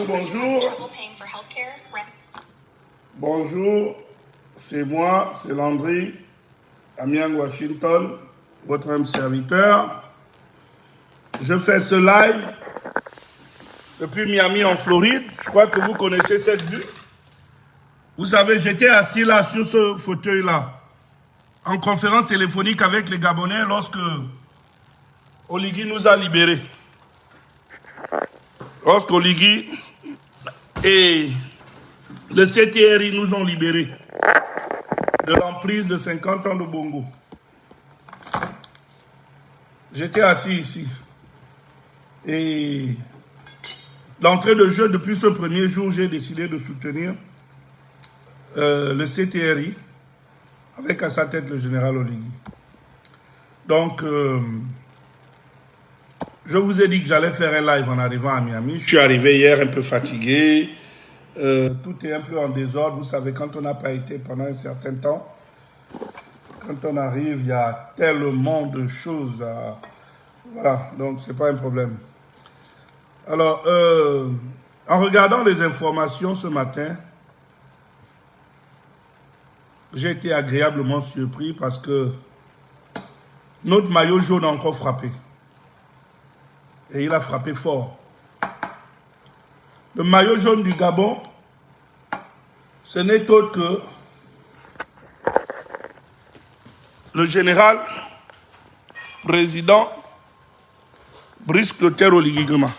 bonjour. Bonjour, c'est moi, c'est Landry, Amiens, Washington, votre même serviteur. Je fais ce live depuis Miami en Floride. Je crois que vous connaissez cette vue. Vous savez, j'étais assis là sur ce fauteuil-là, en conférence téléphonique avec les Gabonais lorsque Oligui nous a libérés. Lorsque Oligui et le CTRI nous ont libérés de l'emprise de 50 ans de Bongo. J'étais assis ici. Et l'entrée de jeu, depuis ce premier jour, j'ai décidé de soutenir le CTRI, avec à sa tête le général Oligui. Donc, je vous ai dit que j'allais faire un live en arrivant à Miami. Je suis arrivé hier un peu fatigué. Tout est un peu en désordre. Vous savez, quand on n'a pas été pendant un certain temps, quand on arrive, il y a tellement de choses à... Voilà, donc c'est pas un problème. Alors, en regardant les informations ce matin, j'ai été agréablement surpris parce que notre maillot jaune a encore frappé. Et il a frappé fort. Le maillot jaune du Gabon, ce n'est autre que le général président Brice Clotaire Oligui Nguema.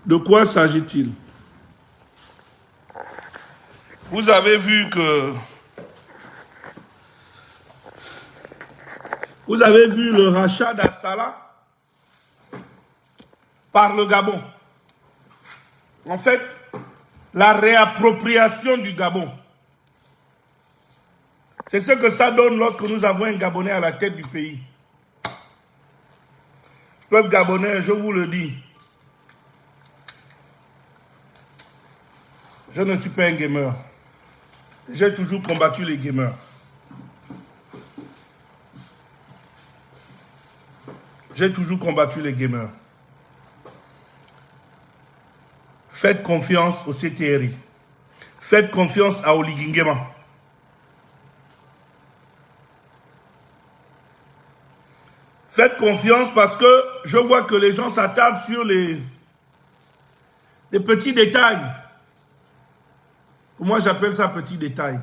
De quoi s'agit-il? Vous avez vu que... Vous avez vu le rachat d'Assala par le Gabon. En fait, la réappropriation du Gabon. C'est ce que ça donne lorsque nous avons un Gabonais à la tête du pays. Peuple gabonais, je vous le dis, je ne suis pas un gamer. J'ai toujours combattu les gamers. J'ai toujours combattu les gamers. Faites confiance au CTRI. Faites confiance à Oligui Nguema. Faites confiance parce que je vois que les gens s'attardent sur les petits détails. Moi, j'appelle ça petits détails.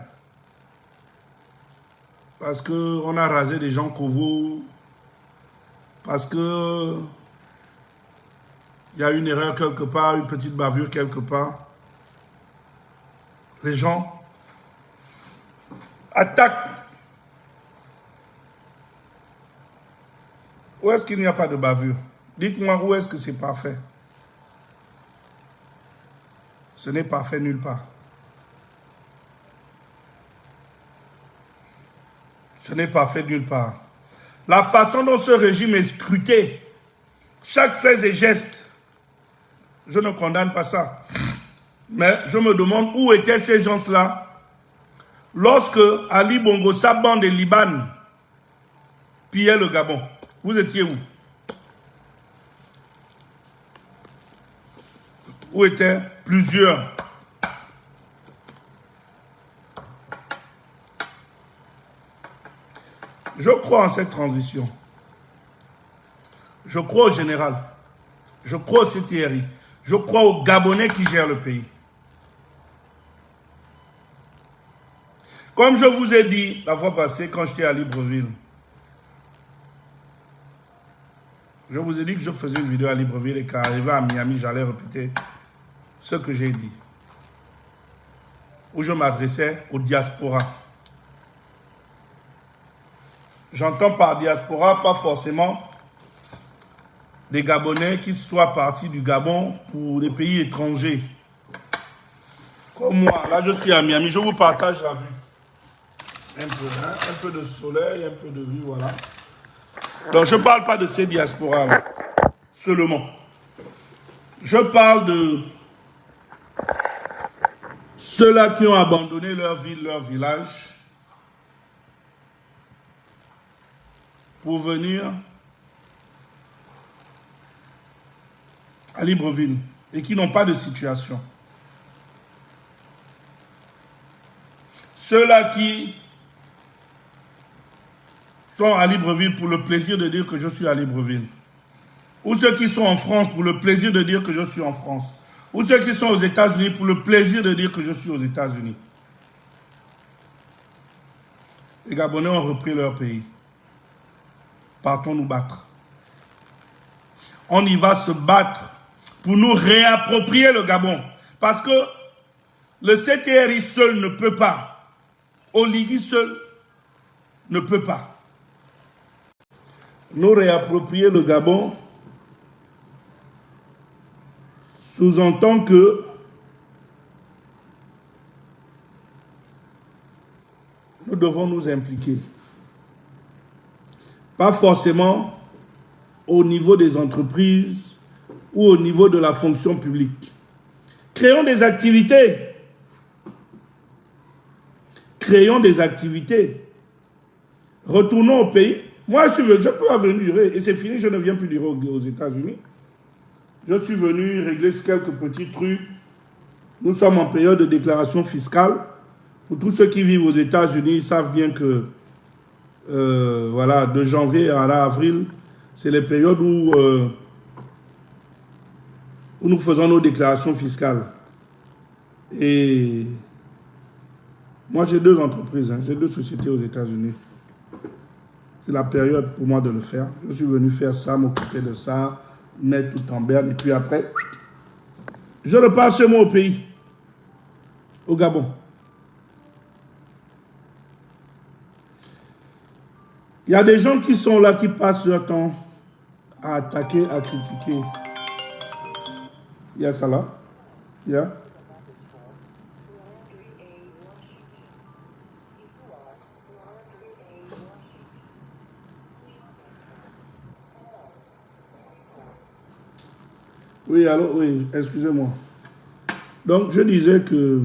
Parce qu'on a rasé des gens Kovo. Parce que il y a une erreur quelque part, une petite bavure quelque part. Les gens attaquent. Où est-ce qu'il n'y a pas de bavure? Dites-moi où est-ce que c'est parfait. Ce n'est parfait nulle part. Ce n'est parfait nulle part. La façon dont ce régime est scruté, chaque fait et geste, je ne condamne pas ça. Mais je me demande où étaient ces gens-là lorsque Ali Bongo, sa bande et Liban pillaient le Gabon. Vous étiez où? Où étaient plusieurs? Je crois en cette transition. Je crois au général. Je crois au CTRI. Je crois aux Gabonais qui gèrent le pays. Comme je vous ai dit la fois passée quand j'étais à Libreville, je vous ai dit que je faisais une vidéo à Libreville et qu'arrivé à Miami, j'allais répéter ce que j'ai dit. Où je m'adressais aux diaspora. J'entends par diaspora pas forcément des Gabonais qui soient partis du Gabon pour des pays étrangers. Comme moi, là je suis à Miami, je vous partage la vue. Un peu de soleil, un peu de vue, voilà. Donc je ne parle pas de ces diasporas-là, seulement. Je parle de ceux-là qui ont abandonné leur ville, leur village, pour venir à Libreville et qui n'ont pas de situation. Ceux-là qui sont à Libreville pour le plaisir de dire que je suis à Libreville. Ou ceux qui sont en France pour le plaisir de dire que je suis en France. Ou ceux qui sont aux États-Unis pour le plaisir de dire que je suis aux États-Unis. Les Gabonais ont repris leur pays. Partons nous battre. On y va se battre pour nous réapproprier le Gabon. Parce que le CTRI seul ne peut pas. Oligui seul ne peut pas. Nous réapproprier le Gabon sous-entend que nous devons nous impliquer. Pas forcément au niveau des entreprises ou au niveau de la fonction publique. Créons des activités. Créons des activités. Retournons au pays. Moi, je peux venir, et c'est fini, je ne viens plus durer aux États-Unis. Je suis venu régler quelques petits trucs. Nous sommes en période de déclaration fiscale. Pour tous ceux qui vivent aux États-Unis, ils savent bien que voilà, de janvier à avril, c'est les périodes où nous faisons nos déclarations fiscales. Et moi, j'ai 2 entreprises, hein, j'ai 2 sociétés aux États-Unis. C'est la période pour moi de le faire. Je suis venu faire ça, m'occuper de ça, mettre tout en berne, et puis après, je repars chez moi au pays, au Gabon. Il y a des gens qui sont là, qui passent leur temps à attaquer, à critiquer. Il y a ça là. Il y a. Oui, alors, oui, excusez-moi. Donc, je disais que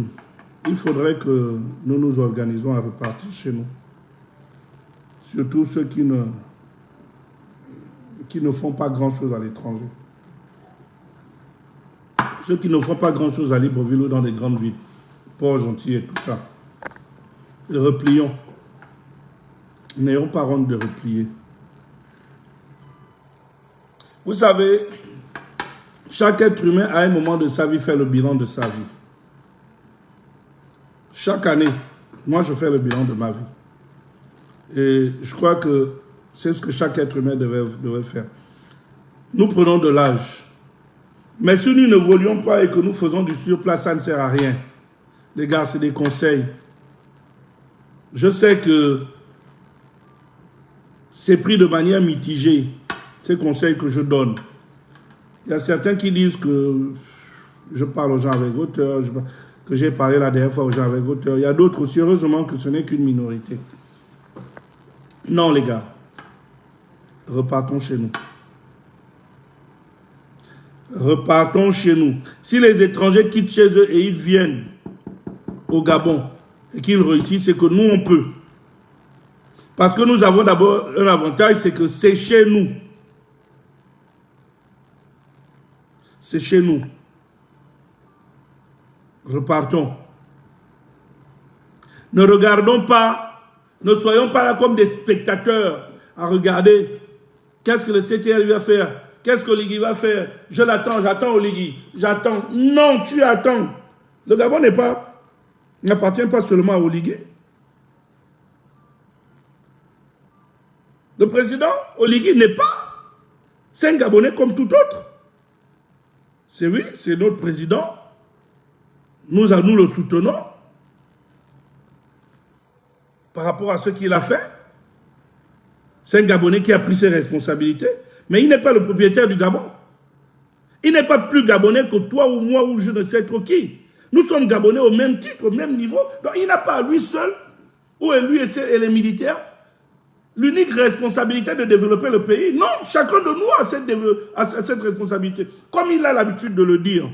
il faudrait que nous nous organisons à repartir chez nous. Surtout ceux qui ne font pas grand-chose à l'étranger. Ceux qui ne font pas grand-chose à Libreville ou dans des grandes villes. Port-Gentil et tout ça. Replions. N'ayons pas honte de replier. Vous savez, chaque être humain, à un moment de sa vie, fait le bilan de sa vie. Chaque année, moi, je fais le bilan de ma vie. Et je crois que c'est ce que chaque être humain devrait faire. Nous prenons de l'âge. Mais si nous n'évoluons pas et que nous faisons du surplace, ça ne sert à rien. Les gars, c'est des conseils. Je sais que c'est pris de manière mitigée, ces conseils que je donne. Il y a certains qui disent que je parle aux gens avec hauteur, que j'ai parlé la dernière fois aux gens avec hauteur. Il y a d'autres aussi, heureusement que ce n'est qu'une minorité. Non, les gars, repartons chez nous. Repartons chez nous. Si les étrangers quittent chez eux et ils viennent au Gabon et qu'ils réussissent, c'est que nous, on peut. Parce que nous avons d'abord un avantage, c'est que c'est chez nous. C'est chez nous. Repartons. Ne regardons pas. Ne soyons pas là comme des spectateurs à regarder qu'est-ce que le CTR va faire, qu'est-ce que Oligui va faire. Je l'attends, j'attends Oligui, j'attends. Non, tu attends. Le Gabon n'appartient pas seulement à Oligui. Le président Oligui n'est pas. C'est un Gabonais comme tout autre. C'est oui, c'est notre président. Nous le soutenons. Par rapport à ce qu'il a fait, c'est un Gabonais qui a pris ses responsabilités, mais il n'est pas le propriétaire du Gabon. Il n'est pas plus Gabonais que toi ou moi ou je ne sais trop qui. Nous sommes Gabonais au même titre, au même niveau. Donc il n'a pas à lui seul, ou à lui et les militaires, l'unique responsabilité de développer le pays. Non, chacun de nous a cette responsabilité. Comme il a l'habitude de le dire.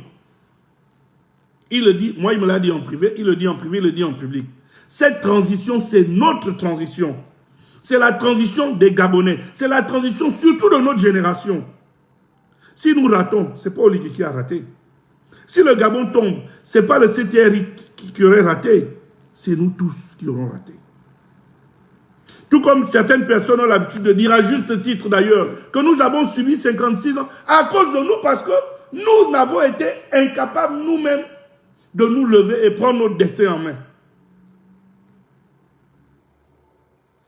Il le dit, moi il me l'a dit en privé, il le dit en privé, il le dit en public. Cette transition, c'est notre transition. C'est la transition des Gabonais. C'est la transition surtout de notre génération. Si nous ratons, ce n'est pas Oligui qui a raté. Si le Gabon tombe, ce n'est pas le CTRI qui aurait raté, c'est nous tous qui aurons raté. Tout comme certaines personnes ont l'habitude de dire, à juste titre d'ailleurs, que nous avons subi 56 ans à cause de nous, parce que nous n'avons été incapables nous-mêmes de nous lever et prendre notre destin en main.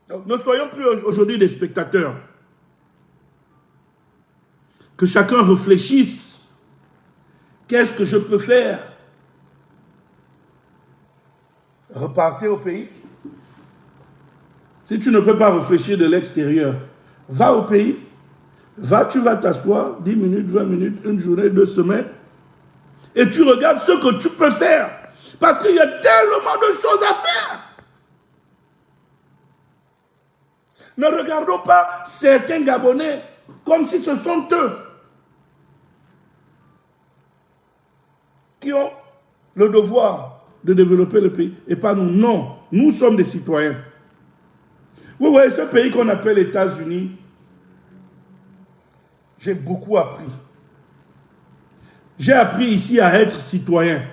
Donc, ne soyons plus aujourd'hui des spectateurs. Que chacun réfléchisse. Qu'est-ce que je peux faire? Repartir au pays. Si tu ne peux pas réfléchir de l'extérieur, va au pays. Tu vas t'asseoir 10 minutes, 20 minutes, une journée, 2 semaines. Et tu regardes ce que tu peux faire. Parce qu'il y a tellement de choses à faire. Ne regardons pas certains Gabonais comme si ce sont eux qui ont le devoir de développer le pays et pas nous. Non, nous sommes des citoyens. Vous voyez, ce pays qu'on appelle les États-Unis, j'ai beaucoup appris. J'ai appris ici à être citoyen,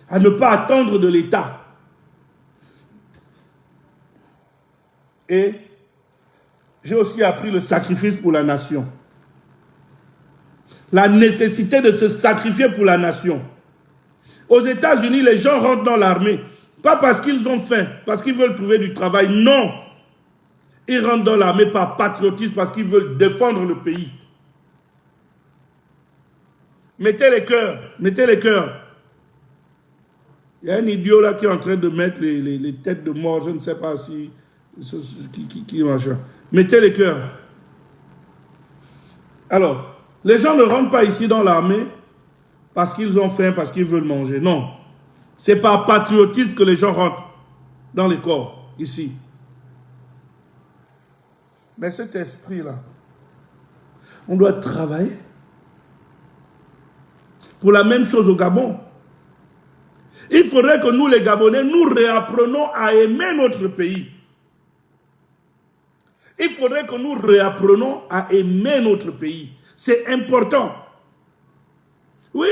à ne pas attendre de l'État. Et j'ai aussi appris le sacrifice pour la nation. La nécessité de se sacrifier pour la nation. Aux États-Unis, les gens rentrent dans l'armée, pas parce qu'ils ont faim, parce qu'ils veulent trouver du travail, non. Ils rentrent dans l'armée par patriotisme, parce qu'ils veulent défendre le pays. Mettez les cœurs, mettez les cœurs. Il y a un idiot là qui est en train de mettre les têtes de mort, je ne sais pas si... qui machin. Mettez les cœurs. Alors, les gens ne rentrent pas ici dans l'armée parce qu'ils ont faim, parce qu'ils veulent manger. Non. C'est par patriotisme que les gens rentrent dans les corps, ici. Mais cet esprit-là, on doit travailler pour la même chose au Gabon. Il faudrait que nous, les Gabonais, nous réapprenons à aimer notre pays. Il faudrait que nous réapprenons à aimer notre pays. C'est important. Oui,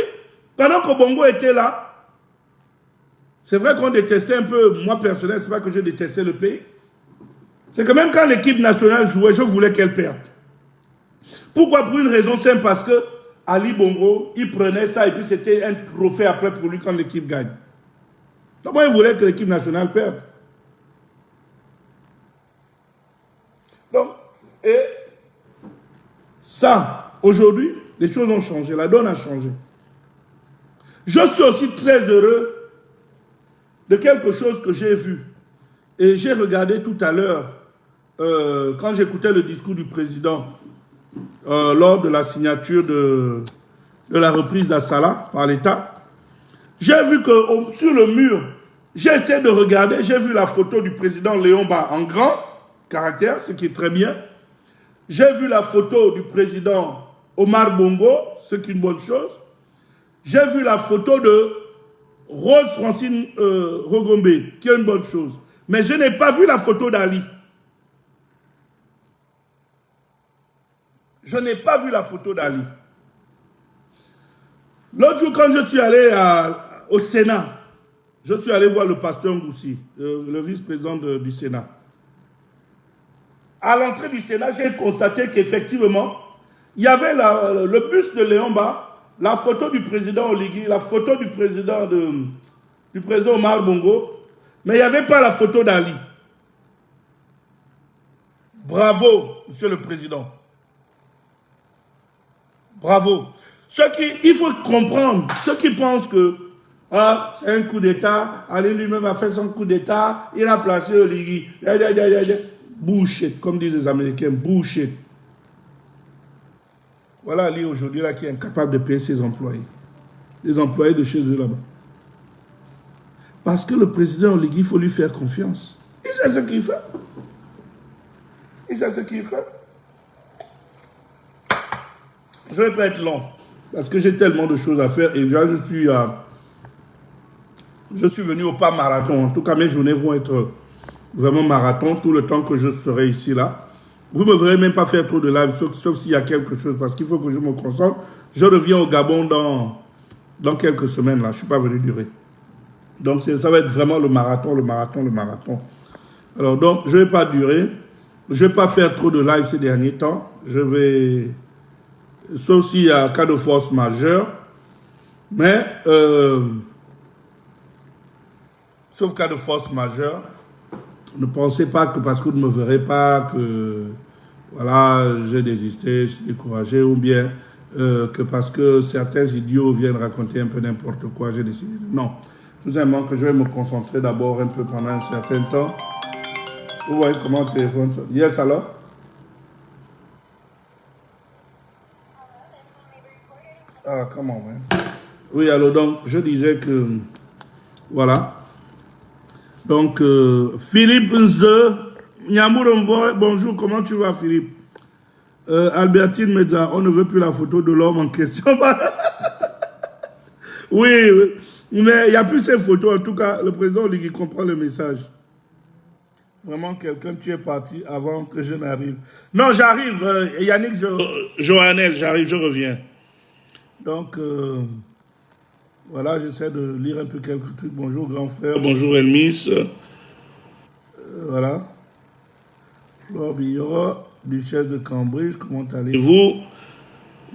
pendant que Bongo était là, c'est vrai qu'on détestait un peu, moi personnellement, c'est pas que je détestais le pays. C'est que même quand l'équipe nationale jouait, je voulais qu'elle perde. Pourquoi? Pour une raison simple, parce que Ali Bongo, il prenait ça et puis c'était un trophée après pour lui quand l'équipe gagne. Donc moi, il voulait que l'équipe nationale perde. Donc, et ça, aujourd'hui, les choses ont changé, la donne a changé. Je suis aussi très heureux de quelque chose que j'ai vu. Et j'ai regardé tout à l'heure, quand j'écoutais le discours du président, lors de la signature de la reprise d'Assala par l'État, j'ai vu que sur le mur, j'ai essayé de regarder, j'ai vu la photo du président Léomba en grand caractère, ce qui est très bien. J'ai vu la photo du président Omar Bongo, ce qui est une bonne chose. J'ai vu la photo de Rose Francine Rogombe, qui est une bonne chose. Mais je n'ai pas vu la photo d'Ali. Je n'ai pas vu la photo d'Ali. L'autre jour, quand je suis allé au Sénat, je suis allé voir le pasteur Ngoussi, le vice-président du Sénat. À l'entrée du Sénat, j'ai constaté qu'effectivement, il y avait le buste de Léomba, la photo du président Oligui, la photo du président Omar Bongo, mais il n'y avait pas la photo d'Ali. Bravo, monsieur le président. Bravo. Il faut comprendre, ceux qui pensent que c'est un coup d'État, Ali lui-même a fait son coup d'État, il a placé Oligui. Bullshit, comme disent les Américains, bullshit. Voilà Ali aujourd'hui là qui est incapable de payer ses employés. Les employés de chez eux là-bas. Parce que le président Oligui, il faut lui faire confiance. Il sait ce qu'il fait. Il sait ce qu'il fait. Je ne vais pas être long. Parce que j'ai tellement de choses à faire. Et déjà, je suis venu au pas marathon. En tout cas, mes journées vont être vraiment marathon tout le temps que je serai ici là. Vous ne me verrez même pas faire trop de live, sauf s'il y a quelque chose, parce qu'il faut que je me concentre. Je reviens au Gabon dans quelques semaines, là. Je ne suis pas venu durer. Donc, ça va être vraiment le marathon, le marathon, le marathon. Alors, donc, je ne vais pas durer. Je ne vais pas faire trop de live ces derniers temps. Je vais... Sauf s'il y a un cas de force majeure. Mais... sauf cas de force majeure. Ne pensez pas que parce que vous ne me verrez pas que... Voilà, j'ai désisté, je suis découragé. Ou bien que parce que certains idiots viennent raconter un peu n'importe quoi, j'ai décidé. Non. Tout simplement que je vais me concentrer d'abord un peu pendant un certain temps. Vous voyez comment le téléphone sonne. Yes, alors? Ah, comment, man. Oui, alors donc, je disais que, voilà. Donc, Philippe Nze, Nyamurumvo, bonjour, comment tu vas, Philippe? Albertine Medza, on ne veut plus la photo de l'homme en question. Oui, oui, mais il n'y a plus ces photos. En tout cas, le président Oligui comprend le message. Vraiment, quelqu'un, tu es parti avant que je n'arrive. Non, j'arrive. Yannick Joannel, j'arrive, je reviens. Donc, voilà, j'essaie de lire un peu quelques trucs. Bonjour, grand frère. Bonjour, Elmis. Voilà. Flore Billot, duchesse de Cambridge, comment allez-vous?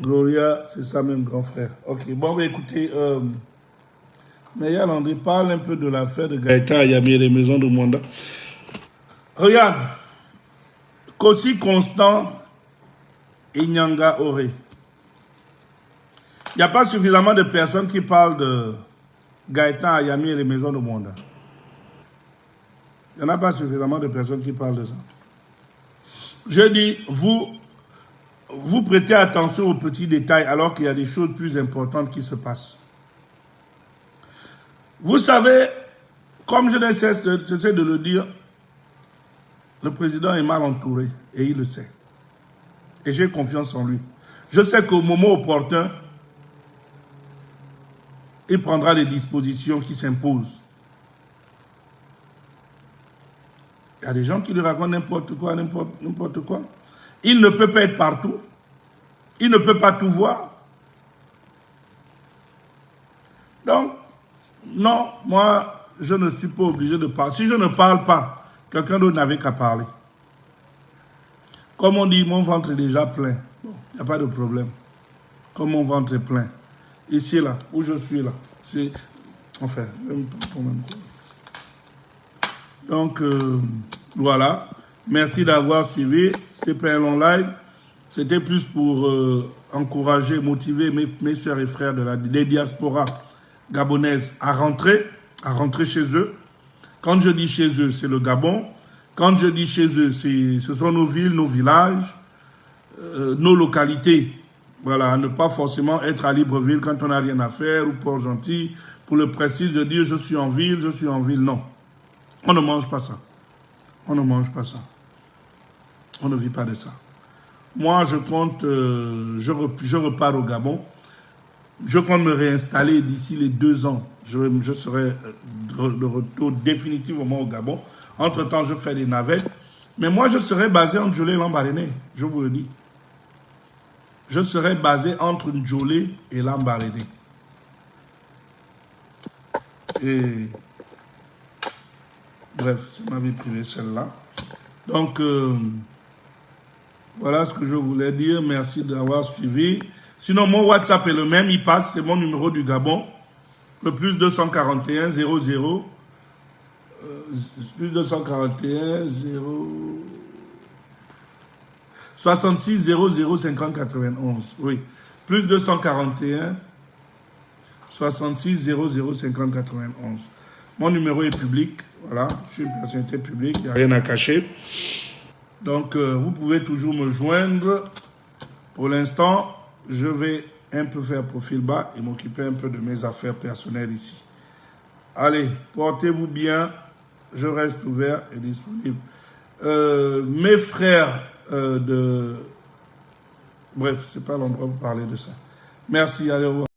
Gloria, c'est ça même, grand frère. Ok, bon, bah, écoutez, Meya Landry parle un peu de l'affaire de Gaëtan Ayami et les maisons de Mwanda. Regarde, Kossi Constant et Nyanga Oré. Il n'y a pas suffisamment de personnes qui parlent de Gaëtan Ayami et les maisons de Mwanda. Il n'y en a pas suffisamment de personnes qui parlent de ça. Je dis, vous prêtez attention aux petits détails alors qu'il y a des choses plus importantes qui se passent. Vous savez, comme je ne cesse de le dire, le président est mal entouré et il le sait. Et j'ai confiance en lui. Je sais qu'au moment opportun, il prendra les dispositions qui s'imposent. Il y a des gens qui lui racontent n'importe quoi, n'importe quoi. Il ne peut pas être partout. Il ne peut pas tout voir. Donc, non, moi, je ne suis pas obligé de parler. Si je ne parle pas, quelqu'un d'autre n'avait qu'à parler. Comme on dit, mon ventre est déjà plein. Bon, il n'y a pas de problème. Comme mon ventre est plein. Ici, là, où je suis, là. C'est... Enfin, je ne pas quand même. Donc, voilà. Merci d'avoir suivi. C'était pas un long live. C'était plus pour encourager, motiver mes soeurs et frères des diasporas gabonaises à rentrer chez eux. Quand je dis chez eux, c'est le Gabon. Quand je dis chez eux, ce sont nos villes, nos villages, nos localités. Voilà, ne pas forcément être à Libreville quand on n'a rien à faire, ou Port-Gentil, pour le prestige de dire je suis en ville, non. On ne mange pas ça. On ne mange pas ça. On ne vit pas de ça. Moi, je compte, je repars au Gabon. Je compte me réinstaller d'ici les 2 ans. Je serai de retour définitivement au Gabon. Entre-temps, je fais des navettes. Mais moi, je serai basé en Djolé et Lambaréné. Je vous le dis. Je serai basé entre Djolé et Lambaréné. Et... Bref, c'est ma vie privée, celle-là. Donc, voilà ce que je voulais dire. Merci d'avoir suivi. Sinon, mon WhatsApp est le même. Il passe. C'est mon numéro du Gabon. Le plus 241 00. Plus 241 0... 66 00 50 91. Oui. Plus 241 66 00 50 91. Mon numéro est public. Voilà. Je suis une personnalité publique. Il n'y a rien à cacher. Donc, vous pouvez toujours me joindre. Pour l'instant, je vais un peu faire profil bas et m'occuper un peu de mes affaires personnelles ici. Allez, portez-vous bien. Je reste ouvert et disponible. Mes frères de... Bref, ce n'est pas l'endroit pour parler de ça. Merci, allez, au revoir.